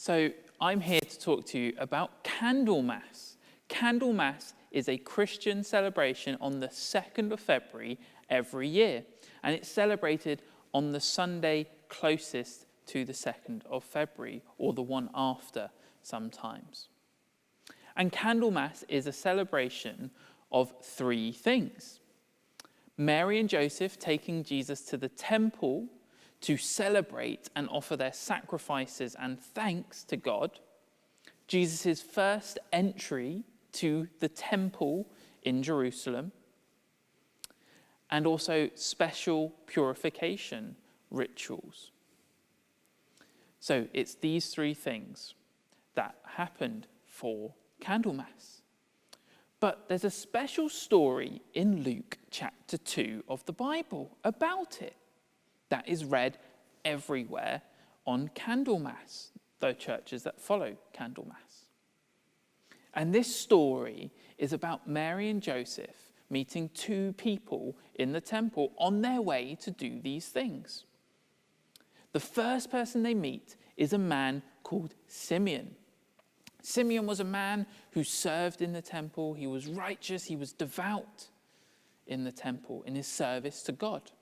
So I'm here to talk to you about Candlemas. Candlemas is a Christian celebration on the 2nd of February every year, and it's celebrated on the Sunday closest to the 2nd of February, or the one after sometimes. And Candlemas is a celebration of three things. Mary and Joseph taking Jesus to the temple to celebrate and offer their sacrifices and thanks to God. Jesus' first entry to the temple in Jerusalem. And also special purification rituals. So it's these three things that happened for Candlemas. But there's a special story in Luke chapter 2 of the Bible about it that is read everywhere on Candlemas, the churches that follow Candlemas. And this story is about Mary and Joseph meeting two people in the temple on their way to do these things. The first person they meet is a man called Simeon. Simeon was a man who served in the temple. He was righteous. He was devout in the temple in his service to God.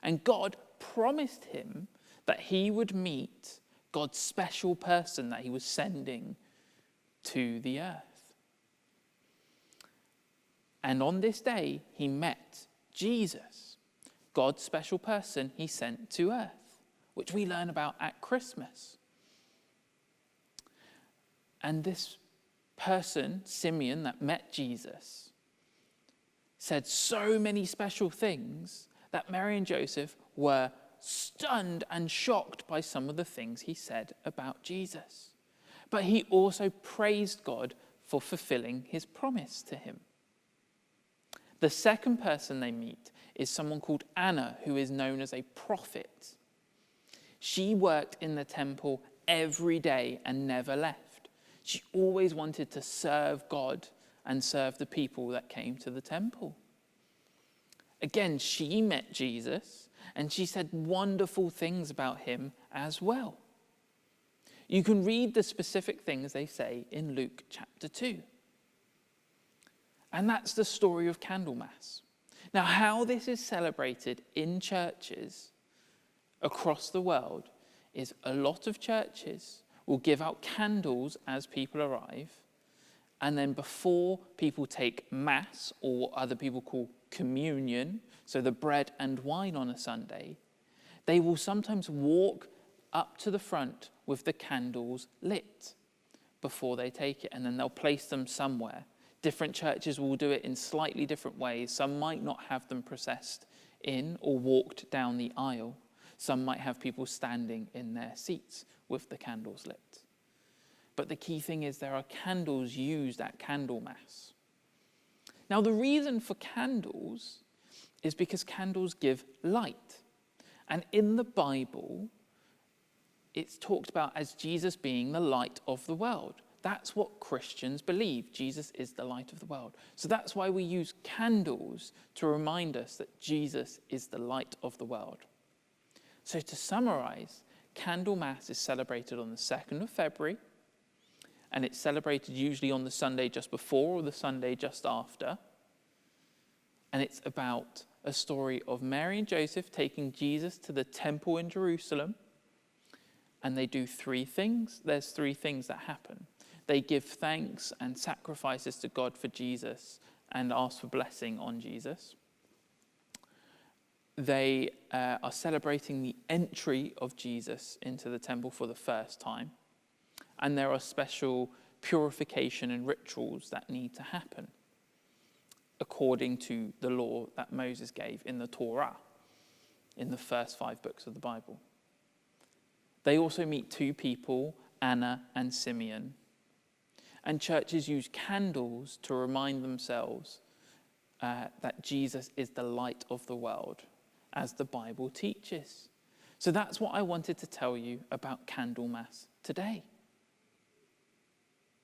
And God promised him that he would meet God's special person that he was sending to the earth. And on this day, he met Jesus, God's special person he sent to earth, which we learn about at Christmas. And this person, Simeon, that met Jesus, said so many special things that Mary and Joseph were stunned and shocked by some of the things he said about Jesus. But he also praised God for fulfilling his promise to him. The second person they meet is someone called Anna, who is known as a prophet. She worked in the temple every day and never left. She always wanted to serve God and serve the people that came to the temple. Again, she met Jesus and she said wonderful things about him as well. You can read the specific things they say in Luke chapter 2. And that's the story of Candlemas. Now, how this is celebrated in churches across the world is a lot of churches will give out candles as people arrive. And then before people take Mass, or what other people call communion, so the bread and wine on a Sunday, they will sometimes walk up to the front with the candles lit before they take it, and then they'll place them somewhere. Different churches will do it in slightly different ways. Some might not have them processed in or walked down the aisle. Some might have people standing in their seats with the candles lit. But the key thing is there are candles used at Candlemas. Now, the reason for candles is because candles give light. And in the Bible, it's talked about as Jesus being the light of the world. That's what Christians believe. Jesus is the light of the world. So that's why we use candles to remind us that Jesus is the light of the world. So to summarize, Candlemas is celebrated on the 2nd of February, and it's celebrated usually on the Sunday just before or the Sunday just after. And it's about a story of Mary and Joseph taking Jesus to the temple in Jerusalem. And they do three things. There's three things that happen. They give thanks and sacrifices to God for Jesus and ask for blessing on Jesus. They are celebrating the entry of Jesus into the temple for the first time. And there are special purification and rituals that need to happen according to the law that Moses gave in the Torah, in the first 5 books of the Bible. They also meet two people, Anna and Simeon. And churches use candles to remind themselves that Jesus is the light of the world, as the Bible teaches. So that's what I wanted to tell you about Candlemas today.